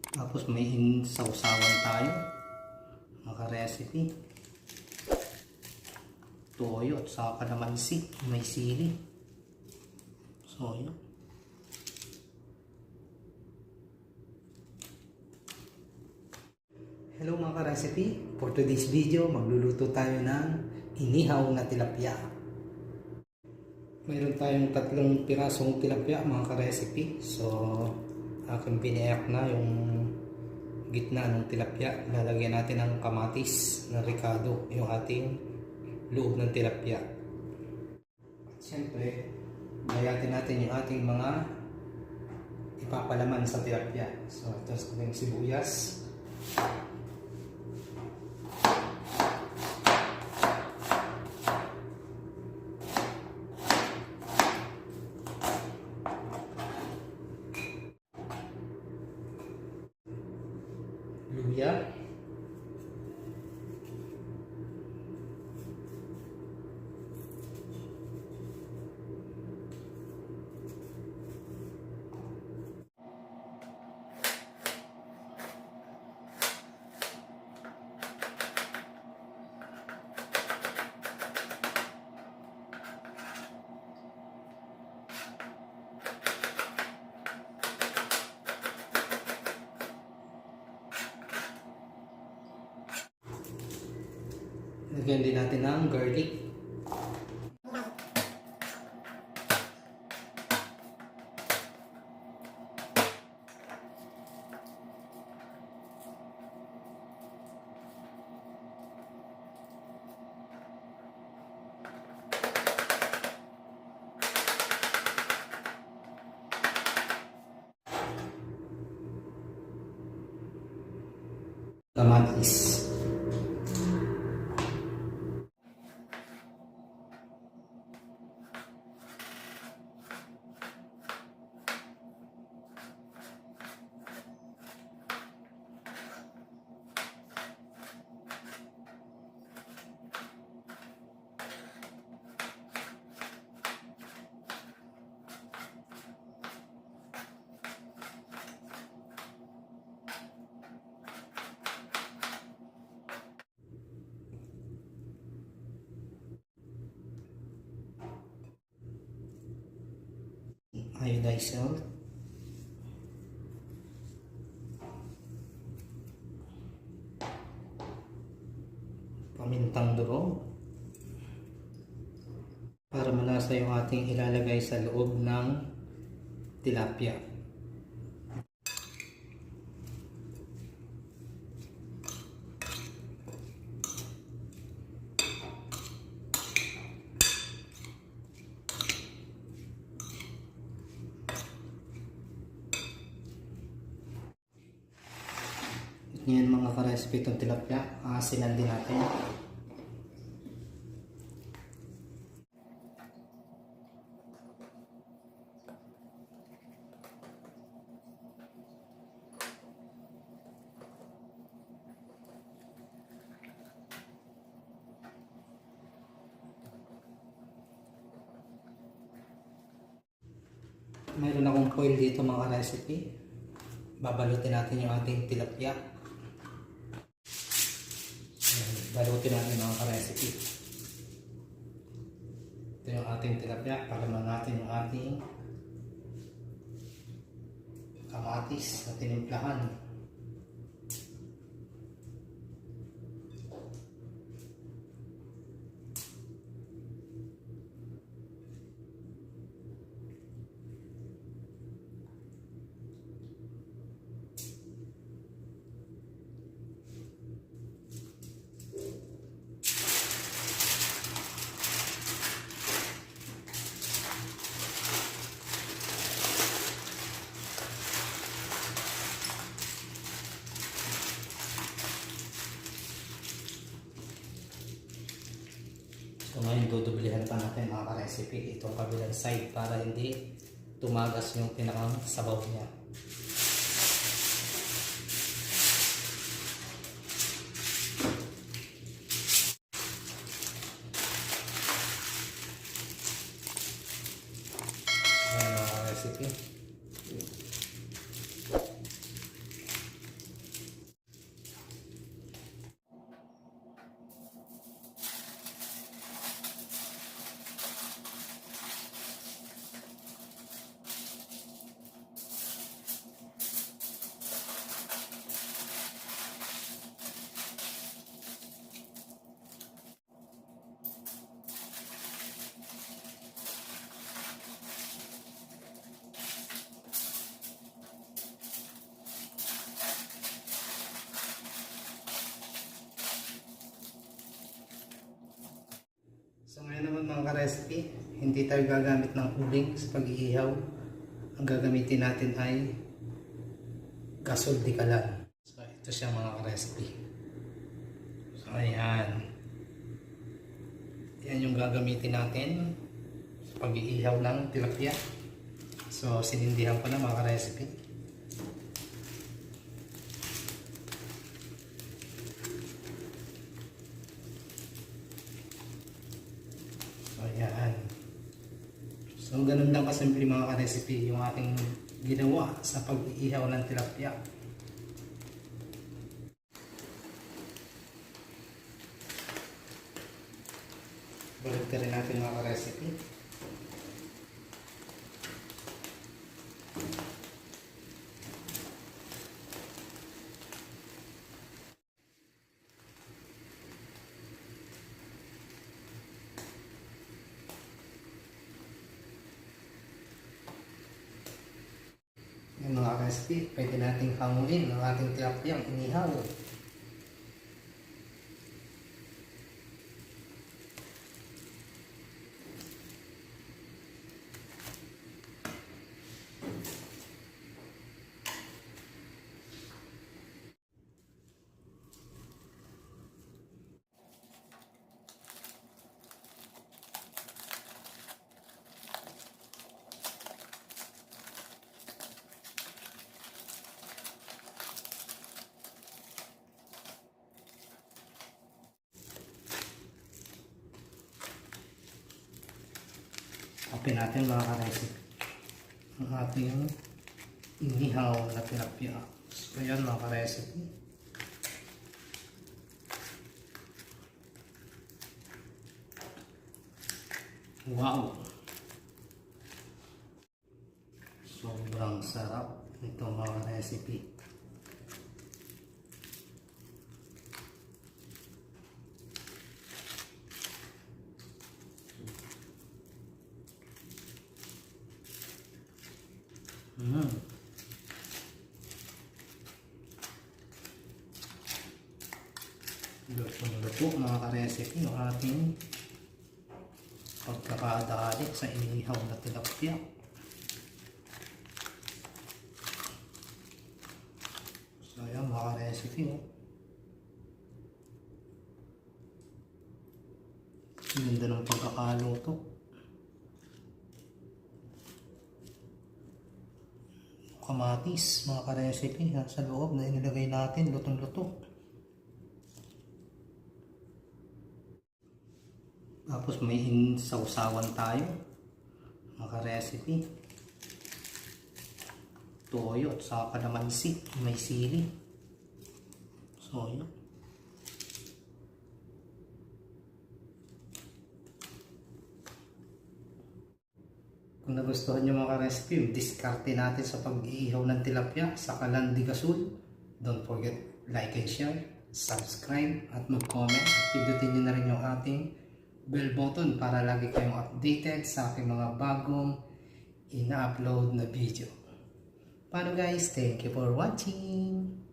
Tapos may sausawan tayo, mga recipe. Toyo at saka kalamansi, may sili. So yun. Hello mga ka-recipe, for today's video magluluto tayo ng inihaw na tilapia. Mayroon tayong 3 pirasong tilapia mga ka-recipe. So aking piniyak na yung gitna ng tilapia. Lalagyan natin ng kamatis na ricado, yung ating loob ng tilapia. At syempre, bayatin natin yung ating mga ipapalaman sa tilapia. So ito yung sibuyas, luya, lagyan din natin ng garlic, kamatis. Iodized salt, pamintang durog, para malasa yung ating ilalagay sa loob ng tilapia. Ngayon mga ka-recipe, itong tilapia, aasinan din natin. Mayroon akong foil dito mga ka-recipe. Babalutin natin yung ating tilapia. Balutin natin mga ka-recipe. Ito yung ating tilapia. Palaman natin yung ating kamatis na tinimplahan. So ngayon dudublihan pa natin mga ka-recipe itong kabilang side para hindi tumagas yung pinakang sabaw niya. Ayan mga ka-recipe. ka-recipe, hindi tayo gagamit ng uling sa pag-iihaw. Ang gagamitin natin ay gasol di kalan. So ito siya mga ka-recipe. So ayan. Yan yung gagamitin natin sa pag-iihaw ng tilapia. So sinindihan ko na mga ka-recipe. So ayan. So ganun lang kasimple mga ka-recipe yung ating ginawa sa pag-iihaw ng tilapia. Balik rin natin mga ka-recipe. Yung mga recipe, pwede nating hanguin ang ating tilapiyang inihaw. Open natin mga ka-recipe ang ating inihaw na tilapia. So yan mga ka-recipe. Wow! Sobrang sarap nito mga ka-recipe. Luto mga ka-recipe yung ating pagkakadali sa inihaw na tilapia. So ayan mga ka-recipe, ganda ng pagkakaluto. Kamatis mga ka-recipe sa loob na inilagay natin, lutong-luto. Tapos may sausawan tayo mga ka-recipe, toyo at saka kalamansi, may sili. So yun. Kung nagustuhan nyo mga ka-recipe yung diskarte natin sa pag-iihaw ng tilapia sa kalan di gasol, don't forget like and share, subscribe at mag-comment. Pindutin nyo na rin yung ating bell button para lagi kayong updated sa aking mga bagong ina-upload na video. Paano guys? Thank you for watching!